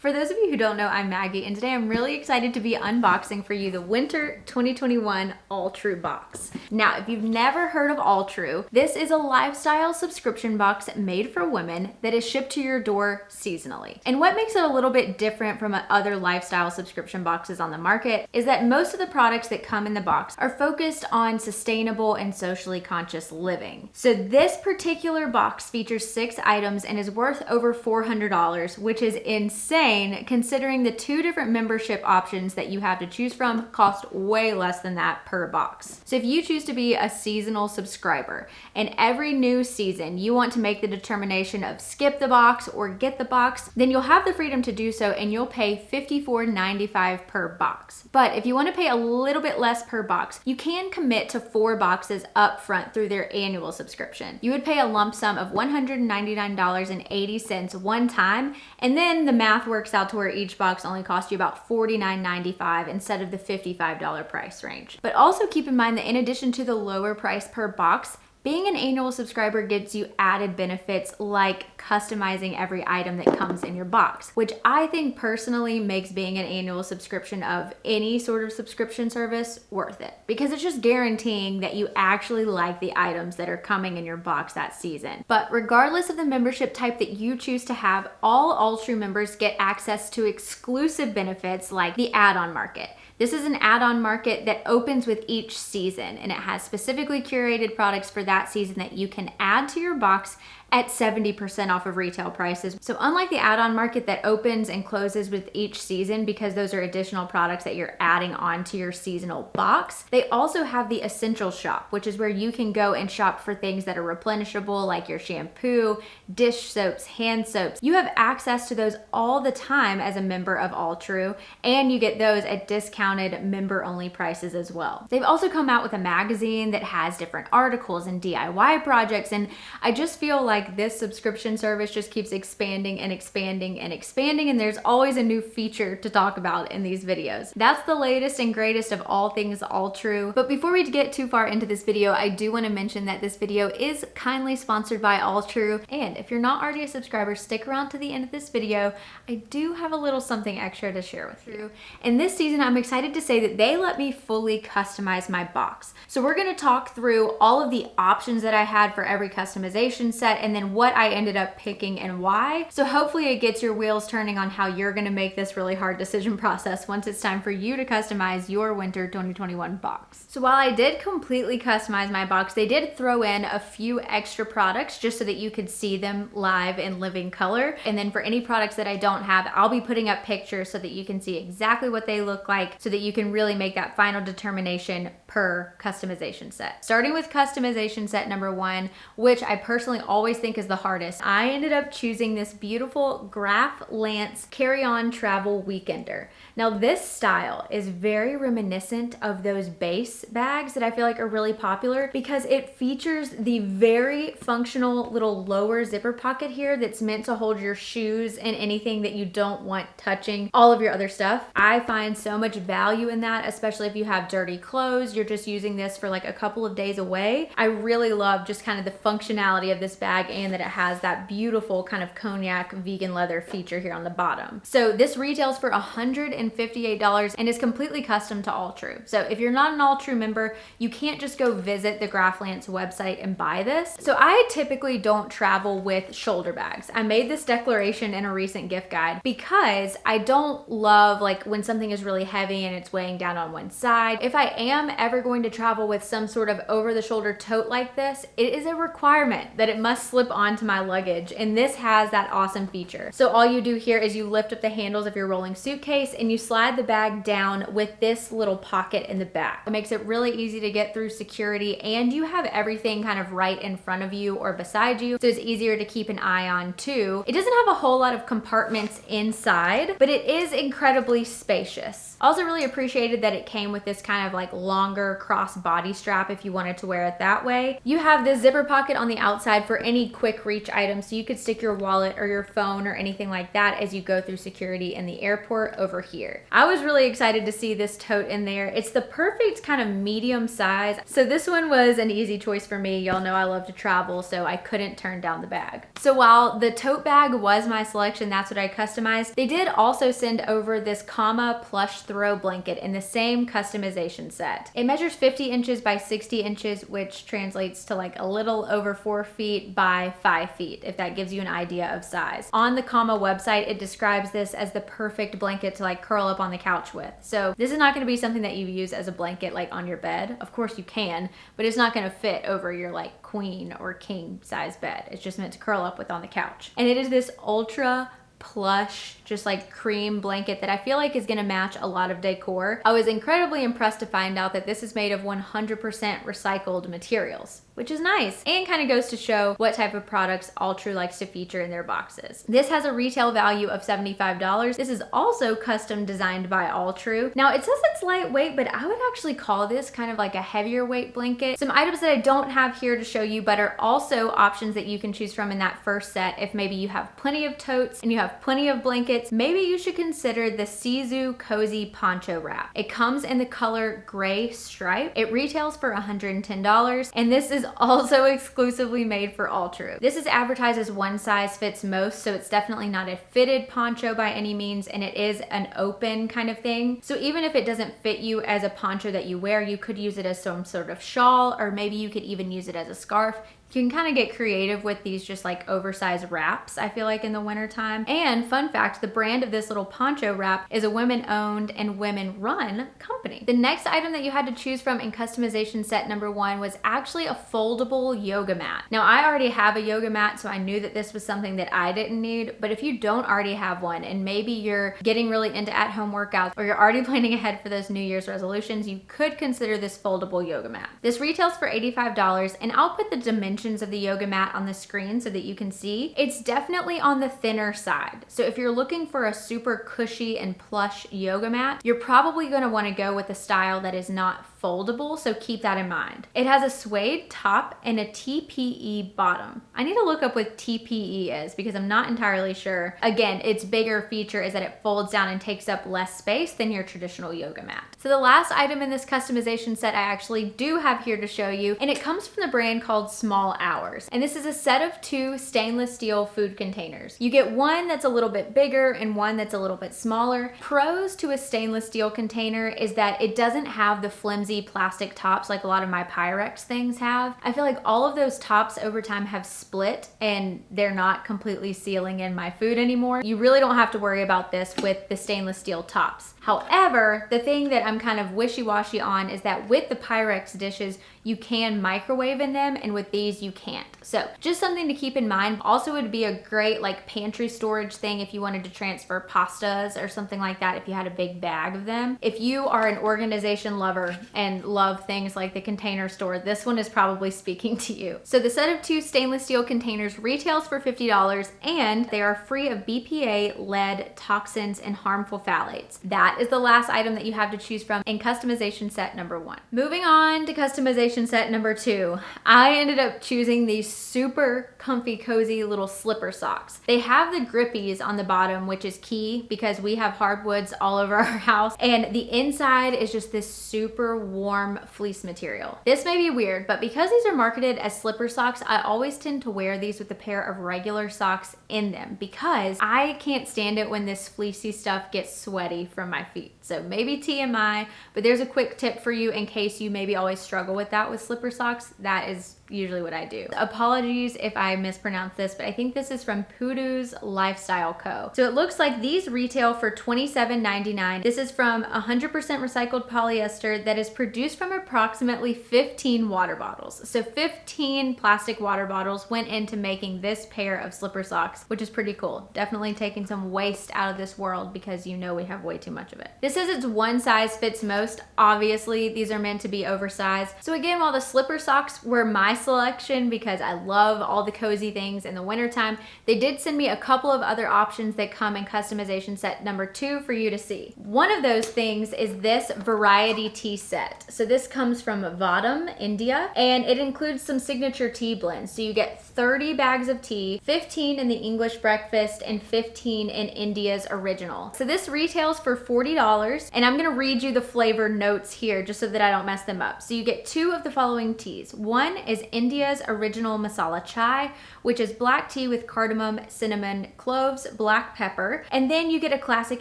For those of you who don't know, I'm Maggie, and today I'm really excited to be unboxing for you the Winter 2021 Alltrue box. Now, if you've never heard of Alltrue, this is a lifestyle subscription box made for women that is shipped to your door seasonally. And what makes it a little bit different from other lifestyle subscription boxes on the market is that most of the products that come in the box are focused on sustainable and socially conscious living. So this particular box features 6 items and is worth over $400, which is insane considering the 2 different membership options that you have to choose from cost way less than that per box. So if you choose to be a seasonal subscriber and every new season you want to make the determination of skip the box or get the box, then you'll have the freedom to do so and you'll pay $54.95 per box. But if you want to pay a little bit less per box, you can commit to 4 boxes up front through their annual subscription. You would pay a lump sum of $199.80 one time, and then the math works out to where each box only costs you about $49.95 instead of the $55 price range. But also keep in mind that in addition to the lower price per box, being an annual subscriber gives you added benefits like customizing every item that comes in your box, which I think personally makes being an annual subscription of any sort of subscription service worth it, because it's just guaranteeing that you actually like the items that are coming in your box that season. But regardless of the membership type that you choose to have, all Alltrue members get access to exclusive benefits like the add-on market. This is an add-on market that opens with each season, and it has specifically curated products for that season that you can add to your box at 70% off of retail prices. So unlike the add-on market that opens and closes with each season because those are additional products that you're adding onto your seasonal box, they also have the essential shop, which is where you can go and shop for things that are replenishable like your shampoo, dish soaps, hand soaps. You have access to those all the time as a member of Alltrue, and you get those at discounted member-only prices as well. They've also come out with a magazine that has different articles and DIY projects, and I just feel like this subscription service just keeps expanding and expanding and expanding, and there's always a new feature to talk about in these videos. That's the latest and greatest of all things Alltrue. But before we get too far into this video, I do want to mention that this video is kindly sponsored by Alltrue, and if you're not already a subscriber, stick around to the end of this video. I do have a little something extra to share with you. And this season, I'm excited to say that they let me fully customize my box. So we're going to talk through all of the options that I had for every customization set, and then what I ended up picking and why. So hopefully it gets your wheels turning on how you're gonna make this really hard decision process once it's time for you to customize your Winter 2021 box. So while I did completely customize my box, they did throw in a few extra products just so that you could see them live in living color. And then for any products that I don't have, I'll be putting up pictures so that you can see exactly what they look like so that you can really make that final determination per customization set. Starting with customization set number 1, which I personally always think is the hardest, I ended up choosing this beautiful Graf Lance carry-on travel weekender. Now this style is very reminiscent of those base bags that I feel like are really popular because it features the very functional little lower zipper pocket here that's meant to hold your shoes and anything that you don't want touching all of your other stuff. I find so much value in that, especially if you have dirty clothes, you're just using this for like a couple of days away. I really love just kind of the functionality of this bag and that it has that beautiful kind of cognac vegan leather feature here on the bottom. So this retails for $158 and is completely custom to Alltrue. So if you're not an Alltrue member, you can't just go visit the Graf Lance website and buy this. So I typically don't travel with shoulder bags. I made this declaration in a recent gift guide because I don't love like when something is really heavy and it's weighing down on one side. If I am ever going to travel with some sort of over-the-shoulder tote like this, it is a requirement that it must slip onto my luggage, and this has that awesome feature. So all you do here is you lift up the handles of your rolling suitcase and you slide the bag down with this little pocket in the back. It makes it really easy to get through security, and you have everything kind of right in front of you or beside you, so it's easier to keep an eye on too. It doesn't have a whole lot of compartments inside, but it is incredibly spacious. Also really appreciated that it came with this kind of like longer cross body strap if you wanted to wear it that way. You have this zipper pocket on the outside for any any quick reach items, so you could stick your wallet or your phone or anything like that as you go through security in the airport over here. I was really excited to see this tote in there. It's the perfect kind of medium size. So this one was an easy choice for me. Y'all know I love to travel, so I couldn't turn down the bag. So while the tote bag was my selection, that's what I customized, they did also send over this Kama plush throw blanket in the same customization set. It measures 50 inches by 60 inches, which translates to like a little over 4 feet by 5 feet, if that gives you an idea of size. On the Kama website, it describes this as the perfect blanket to like curl up on the couch with. So this is not going to be something that you use as a blanket like on your bed. Of course you can, but it's not going to fit over your like queen or king size bed. It's just meant to curl up with on the couch. And it is this ultra plush, just like cream blanket that I feel like is gonna match a lot of decor. I was incredibly impressed to find out that this is made of 100% recycled materials, which is nice and kind of goes to show what type of products Alltrue likes to feature in their boxes. This has a retail value of $75. This is also custom designed by Alltrue. Now it says it's lightweight, but I would actually call this kind of like a heavier weight blanket. Some items that I don't have here to show you, but are also options that you can choose from in that first set. If maybe you have plenty of totes and you have plenty of blankets, maybe you should consider the Sizu Cozy Poncho Wrap. It comes in the color gray stripe. It retails for $110, and this is also exclusively made for Alltrue. This is advertised as one size fits most, so it's definitely not a fitted poncho by any means, and it is an open kind of thing. So even if it doesn't fit you as a poncho that you wear, you could use it as some sort of shawl, or maybe you could even use it as a scarf. You can kind of get creative with these just like oversized wraps, I feel like, in the winter time. And fun fact, the brand of this little poncho wrap is a women-owned and women-run company. The next item that you had to choose from in customization set number 1 was actually a foldable yoga mat. Now I already have a yoga mat, so I knew that this was something that I didn't need, but if you don't already have one and maybe you're getting really into at-home workouts or you're already planning ahead for those New Year's resolutions, you could consider this foldable yoga mat. This retails for $85, and I'll put the dimensions of the yoga mat on the screen so that you can see. It's definitely on the thinner side. So if you're looking for a super cushy and plush yoga mat, you're probably going to want to go with a style that is not foldable, so keep that in mind. It has a suede top and a TPE bottom. I need to look up what TPE is because I'm not entirely sure. Again, its bigger feature is that it folds down and takes up less space than your traditional yoga mat. So the last item in this customization set I actually do have here to show you, and it comes from the brand called Small Hours. And this is a set of 2 stainless steel food containers. You get one that's a little bit bigger and one that's a little bit smaller. Pros to a stainless steel container is that it doesn't have the flimsy plastic tops like a lot of my Pyrex things have. I feel like all of those tops over time have split and they're not completely sealing in my food anymore. You really don't have to worry about this with the stainless steel tops. However, the thing that I'm kind of wishy-washy on is that with the Pyrex dishes, you can microwave in them, and with these you can't. So just something to keep in mind. Also, it would be a great like pantry storage thing if you wanted to transfer pastas or something like that, if you had a big bag of them. If you are an organization lover and love things like the Container Store, this one is probably speaking to you. So the set of 2 stainless steel containers retails for $50, and they are free of BPA, lead, toxins, and harmful phthalates. That is the last item that you have to choose from in customization set number 1. Moving on to customization set number 2, I ended up choosing these super comfy, cozy little slipper socks. They have the grippies on the bottom, which is key because we have hardwoods all over our house, and the inside is just this super warm fleece material. This may be weird, but because these are marketed as slipper socks, I always tend to wear these with a pair of regular socks in them because I can't stand it when this fleecy stuff gets sweaty from my feet. So maybe TMI, but there's a quick tip for you in case you maybe always struggle with that with slipper socks. That is usually what I do. Apologies if I mispronounce this, but I think this is from Pudu's Lifestyle Co. So it looks like these retail for $27.99. This is from 100% recycled polyester that is produced from approximately 15 water bottles. So 15 plastic water bottles went into making this pair of slipper socks, which is pretty cool. Definitely taking some waste out of this world because you know we have way too much of it. This says it's one size fits most. Obviously, these are meant to be oversized. So again, while the slipper socks were my selection because I love all the cozy things in the wintertime. They did send me a couple of other options that come in customization set number 2 for you to see. One of those things is this variety tea set. So this comes from Vadam, India, and it includes some signature tea blends. So you get 30 bags of tea, 15 in the English breakfast and 15 in India's original. So this retails for $40, and I'm gonna read you the flavor notes here just so that I don't mess them up. So you get 2 of the following teas. One is India's original masala chai, which is black tea with cardamom, cinnamon, cloves, black pepper, and then you get a classic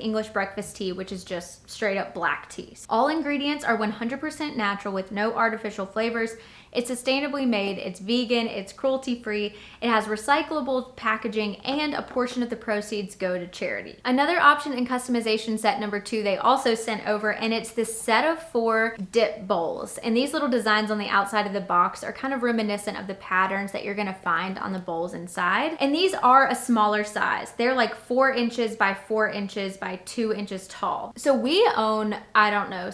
English breakfast tea, which is just straight up black teas. All ingredients are 100% natural with no artificial flavors. It's sustainably made, it's vegan, it's cruelty-free, it has recyclable packaging, and a portion of the proceeds go to charity. Another option in customization set number 2 they also sent over, and it's this set of 4 dip bowls. And these little designs on the outside of the box are kind of reminiscent of the patterns that you're gonna find on the bowls inside. And these are a smaller size. They're like 4 inches by 4 inches by 2 inches tall. So we own, I don't know,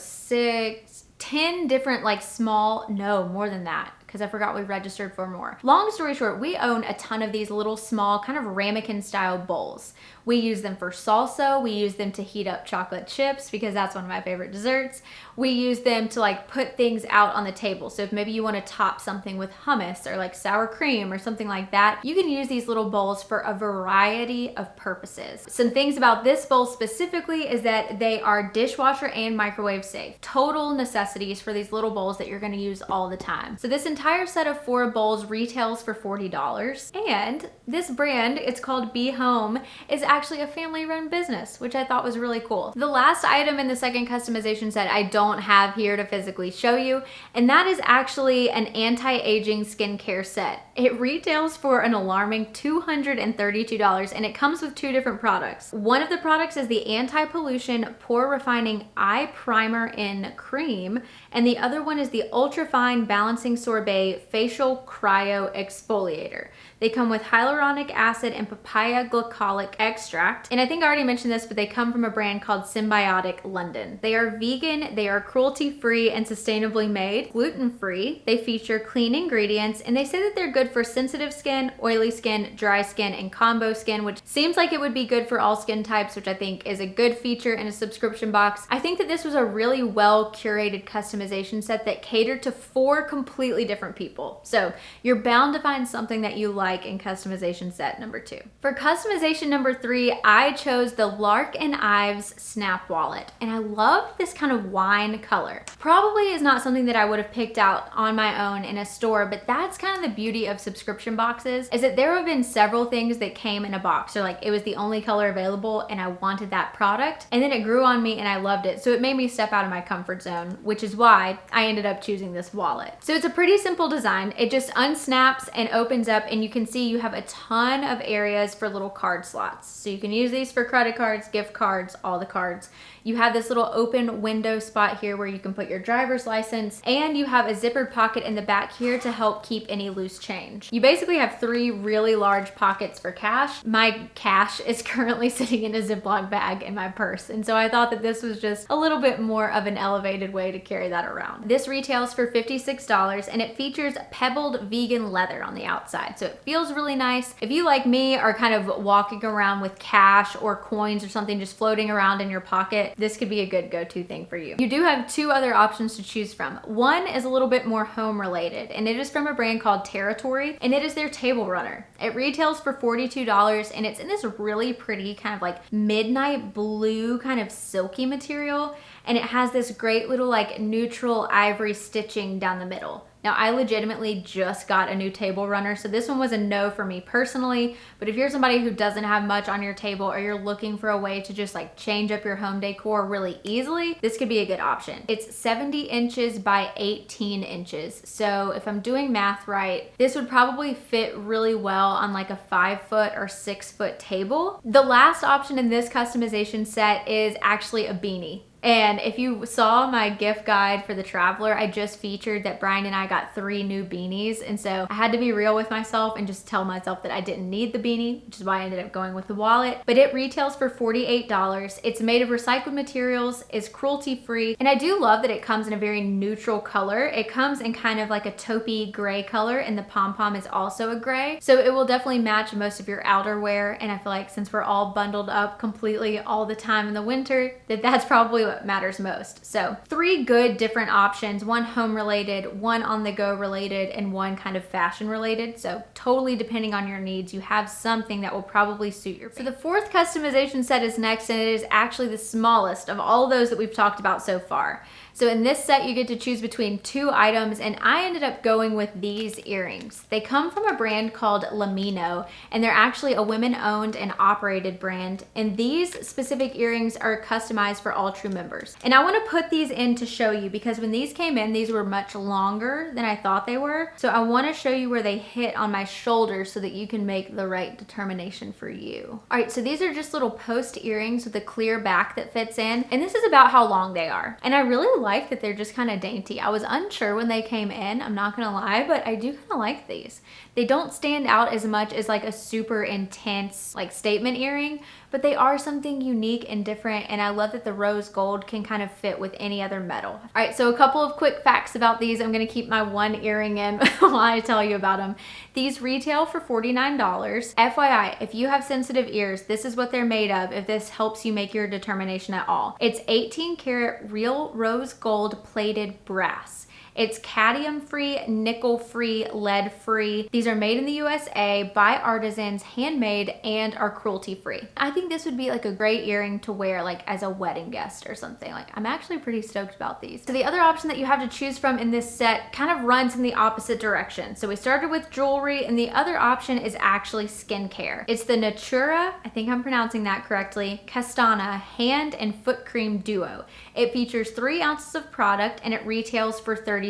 10 different like small, no, more than that, because I forgot we registered for more. Long story short, we own a ton of these little small kind of ramekin style bowls. We use them for salsa. We use them to heat up chocolate chips because that's one of my favorite desserts. We use them to like put things out on the table. So if maybe you want to top something with hummus or like sour cream or something like that, you can use these little bowls for a variety of purposes. Some things about this bowl specifically is that they are dishwasher and microwave safe. Total necessities for these little bowls that you're going to use all the time. So this entire set of 4 bowls retails for $40. And this brand, it's called Be Home, is actually a family-run business, which I thought was really cool. The last item in the second customization set I don't have here to physically show you, and that is actually an anti-aging skincare set. It retails for an alarming $232, and it comes with 2 different products. One of the products is the anti-pollution pore refining eye primer in cream, and the other one is the ultra-fine balancing sorbet facial cryo exfoliator. They come with hyaluronic acid and papaya glycolic extract. And I think I already mentioned this, but they come from a brand called Symbiotic London. They are vegan, they are cruelty-free and sustainably made, gluten-free. They feature clean ingredients, and they say that they're good for sensitive skin, oily skin, dry skin, and combo skin, which seems like it would be good for all skin types, which I think is a good feature in a subscription box. I think that this was a really well curated customization set that catered to 4 completely different people. So you're bound to find something that you like in customization set number 2. For customization number 3, I chose the Lark & Ives Snap Wallet, and I love this kind of wine color. Probably is not something that I would have picked out on my own in a store, but that's kind of the beauty of subscription boxes, is that there have been several things that came in a box. So like it was the only color available and I wanted that product, and then it grew on me and I loved it. So it made me step out of my comfort zone, which is why I ended up choosing this wallet. So it's a pretty simple design. It just unsnaps and opens up, and you can see you have a ton of areas for little card slots. So you can use these for credit cards, gift cards, all the cards. You have this little open window spot here where you can put your driver's license, and you have a zippered pocket in the back here to help keep any loose change. You basically have 3 really large pockets for cash. My cash is currently sitting in a Ziploc bag in my purse, and so I thought that this was just a little bit more of an elevated way to carry that around. This retails for $56, and it features pebbled vegan leather on the outside, so it feels really nice. If you, like me, are kind of walking around with cash or coins or something just floating around in your pocket, this could be a good go-to thing for you. You do have 2 other options to choose from. One is a little bit more home related, and it is from a brand called Territory, and it is their table runner. It retails for $42, and it's in this really pretty kind of like midnight blue kind of silky material, and it has this great little like neutral ivory stitching down the middle. Now, I legitimately just got a new table runner, so this one was a no for me personally, but if you're somebody who doesn't have much on your table, or you're looking for a way to just like change up your home decor really easily, this could be a good option. It's 70 inches by 18 inches, so if I'm doing math right, this would probably fit really well on like a 5-foot or 6-foot table. The last option in this customization set is actually a beanie. And if you saw my gift guide for the traveler, I just featured that Brian and I got 3 new beanies. And so I had to be real with myself and just tell myself that I didn't need the beanie, which is why I ended up going with the wallet. But it retails for $48. It's made of recycled materials, is cruelty-free. And I do love that it comes in a very neutral color. It comes in kind of like a taupey gray color, and the pom-pom is also a gray. So it will definitely match most of your outerwear. And I feel like since we're all bundled up completely all the time in the winter, that's probably what matters most. So 3 good different options, one home related, one on the go related, and one kind of fashion related. So totally depending on your needs, you have something that will probably suit your. So the 4th customization set is next, and it is actually the smallest of all those that we've talked about so far. So in this set, you get to choose between 2 items, and I ended up going with these earrings. They come from a brand called Lamino, and they're actually a women-owned and operated brand. And these specific earrings are customized for Alltrue members. And I want to put these in to show you, because when these came in, these were much longer than I thought they were. So I want to show you where they hit on my shoulders so that you can make the right determination for you. All right, so these are just little post earrings with a clear back that fits in, and this is about how long they are. And I really like that they're just kind of dainty. I was unsure when they came in, I'm not gonna lie, but I do kind of like these. They don't stand out as much as like a super intense like statement earring, but they are something unique and different, and I love that the rose gold can kind of fit with any other metal. All right, so a couple of quick facts about these. I'm gonna keep my one earring in while I tell you about them. These retail for $49. FYI, if you have sensitive ears, this is what they're made of, if this helps you make your determination at all. It's 18 karat real rose gold plated brass. It's cadmium-free, nickel-free, lead-free. These are made in the USA by artisans, handmade, and are cruelty-free. I think this would be like a great earring to wear like as a wedding guest or something. Like, I'm actually pretty stoked about these. So the other option that you have to choose from in this set kind of runs in the opposite direction. So we started with jewelry, and the other option is actually skincare. It's the Natura, I think I'm pronouncing that correctly, Castana Hand and Foot Cream Duo. It features 3 ounces of product, and it retails for $36.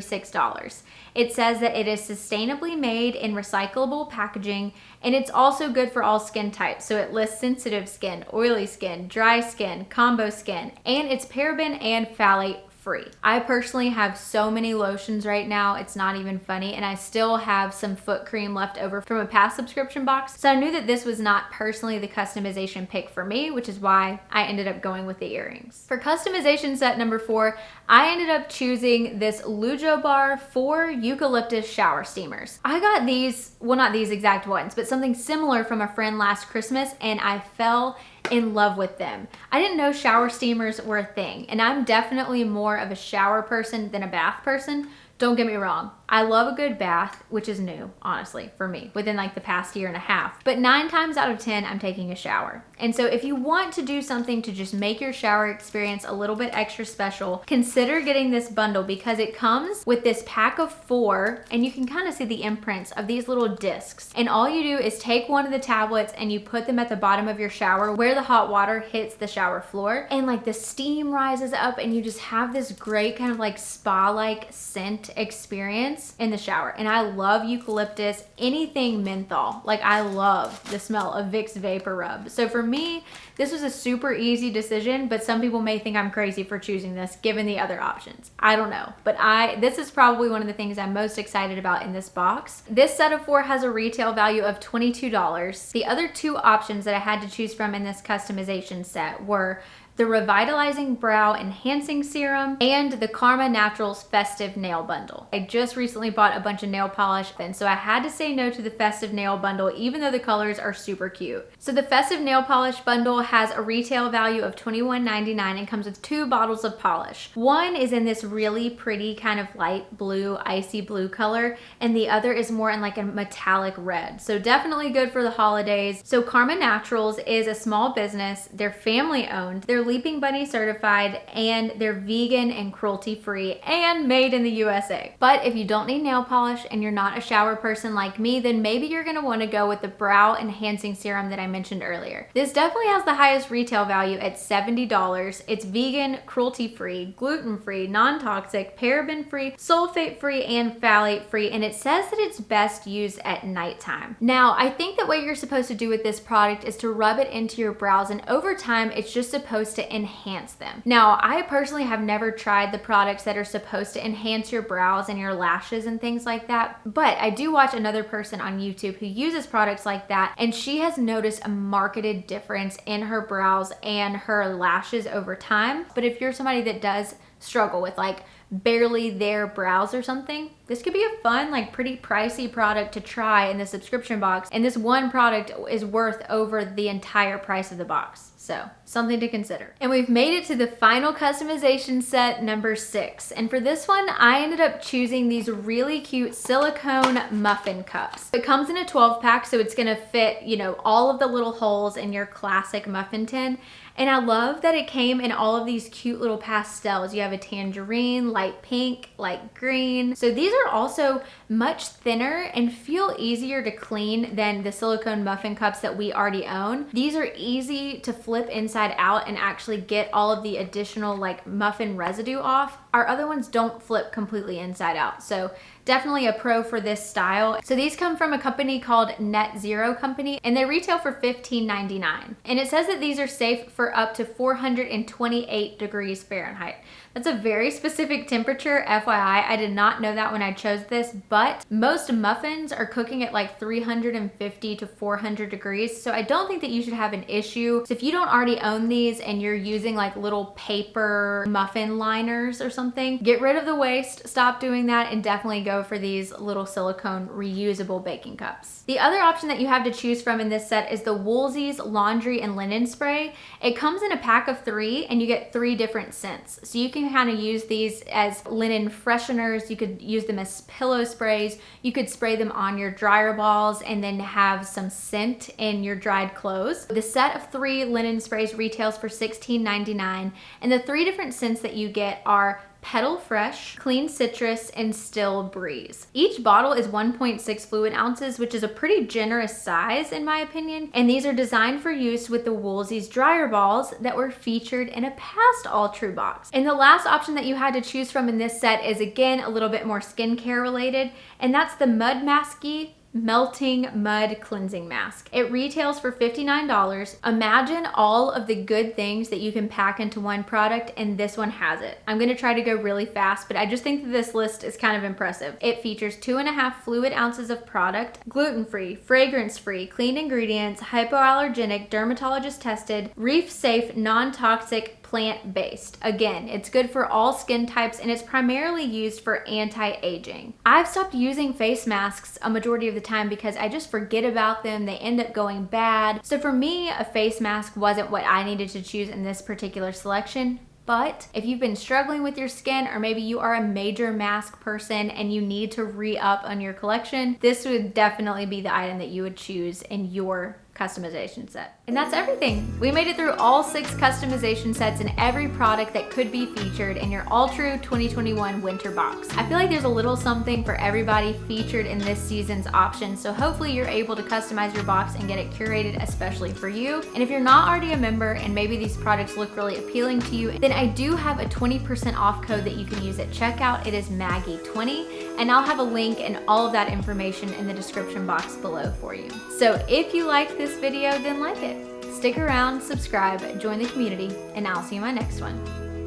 It says that it is sustainably made in recyclable packaging, and it's also good for all skin types. So it lists sensitive skin, oily skin, dry skin, combo skin, and it's paraben and phthalate free. I personally have so many lotions right now, it's not even funny, and I still have some foot cream left over from a past subscription box. So I knew that this was not personally the customization pick for me, which is why I ended up going with the earrings. For customization set number 4, I ended up choosing this Lujo Bar 4 eucalyptus shower steamers. I got these, well, not these exact ones, but something similar from a friend last Christmas, and I fell in love with them. I didn't know shower steamers were a thing, and I'm definitely more of a shower person than a bath person. Don't get me wrong, I love a good bath, which is new, honestly, for me, within like the past year and a half. But 9 times out of 10, I'm taking a shower. And so if you want to do something to just make your shower experience a little bit extra special, consider getting this bundle, because it comes with this pack of 4, and you can kind of see the imprints of these little discs. And all you do is take one of the tablets and you put them at the bottom of your shower where the hot water hits the shower floor, and like the steam rises up, and you just have this great kind of like spa-like scent experience in the shower. And I love eucalyptus, anything menthol. Like, I love the smell of Vicks Vapor Rub. So for me, this was a super easy decision, but some people may think I'm crazy for choosing this given the other options. I don't know, but this is probably one of the things I'm most excited about in this box. This set of 4 has a retail value of $22. The other 2 options that I had to choose from in this customization set were the Revitalizing Brow Enhancing Serum, and the Karma Naturals Festive Nail Bundle. I just recently bought a bunch of nail polish, and so I had to say no to the Festive Nail Bundle, even though the colors are super cute. So the Festive Nail Polish Bundle has a retail value of $21.99 and comes with 2 bottles of polish. One is in this really pretty kind of light blue, icy blue color, and the other is more in like a metallic red. So definitely good for the holidays. So Karma Naturals is a small business. They're family owned. They're Leaping Bunny certified, and they're vegan and cruelty free and made in the USA. But if you don't need nail polish and you're not a shower person like me, then maybe you're gonna wanna go with the brow enhancing serum that I mentioned earlier. This definitely has the highest retail value at $70. It's vegan, cruelty free, gluten free, non-toxic, paraben free, sulfate free, and phthalate free, and it says that it's best used at nighttime. Now, I think that what you're supposed to do with this product is to rub it into your brows, and over time, it's just supposed supposed to enhance them. Now, I personally have never tried the products that are supposed to enhance your brows and your lashes and things like that, but I do watch another person on YouTube who uses products like that, and she has noticed a marked difference in her brows and her lashes over time. But if you're somebody that does struggle with like barely their brows or something, this could be a fun, like pretty pricey product to try in the subscription box. And this one product is worth over the entire price of the box. So something to consider. And we've made it to the final customization set, number 6. And for this one, I ended up choosing these really cute silicone muffin cups. It comes in a 12 pack, so it's gonna fit, you know, all of the little holes in your classic muffin tin. And I love that it came in all of these cute little pastels. You have a tangerine, light pink, light green. So these are also much thinner and feel easier to clean than the silicone muffin cups that we already own. These are easy to flip inside out and actually get all of the additional like muffin residue off. Our other ones don't flip completely inside out. So definitely a pro for this style. So these come from a company called Net Zero Company, and they retail for $15.99. And it says that these are safe for up to 428 degrees Fahrenheit. That's a very specific temperature, FYI. I did not know that when I chose this, but most muffins are cooking at like 350 to 400 degrees. So I don't think that you should have an issue. So if you don't already own these and you're using like little paper muffin liners or something, get rid of the waste, stop doing that, and definitely go for these little silicone reusable baking cups. The other option that you have to choose from in this set is the Woolsey's Laundry and Linen Spray. It comes in a pack of 3 and you get 3 different scents. So you can kind of use these as linen fresheners. You could use them as pillow sprays. You could spray them on your dryer balls and then have some scent in your dried clothes. The set of 3 linen sprays retails for $16.99, and the 3 different scents that you get are Petal Fresh, Clean Citrus, and Still Breeze. Each bottle is 1.6 fluid ounces, which is a pretty generous size in my opinion. And these are designed for use with the Woolsey's dryer balls that were featured in a past Alltrue box. And the last option that you had to choose from in this set is again a little bit more skincare related, and that's the Mud Masky Melting Mud Cleansing Mask. It retails for $59. Imagine all of the good things that you can pack into one product, and this one has it. I'm gonna try to go really fast, but I just think that this list is kind of impressive. It features 2.5 fluid ounces of product, gluten-free, fragrance-free, clean ingredients, hypoallergenic, dermatologist tested, reef-safe, non-toxic, plant-based. Again, it's good for all skin types, and it's primarily used for anti-aging. I've stopped using face masks a majority of the time because I just forget about them. They end up going bad. So for me, a face mask wasn't what I needed to choose in this particular selection. But if you've been struggling with your skin, or maybe you are a major mask person and you need to re-up on your collection, this would definitely be the item that you would choose in your customization set. And that's everything. We made it through all 6 customization sets and every product that could be featured in your Alltrue 2021 winter box. I feel like there's a little something for everybody featured in this season's options, so hopefully you're able to customize your box and get it curated especially for you. And if you're not already a member and maybe these products look really appealing to you, then I do have a 20% off code that you can use at checkout. It is Maggie20, and I'll have a link and all of that information in the description box below for you. So if you liked this video, then like it. Stick around, subscribe, join the community, and I'll see you in my next one.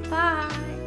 Bye!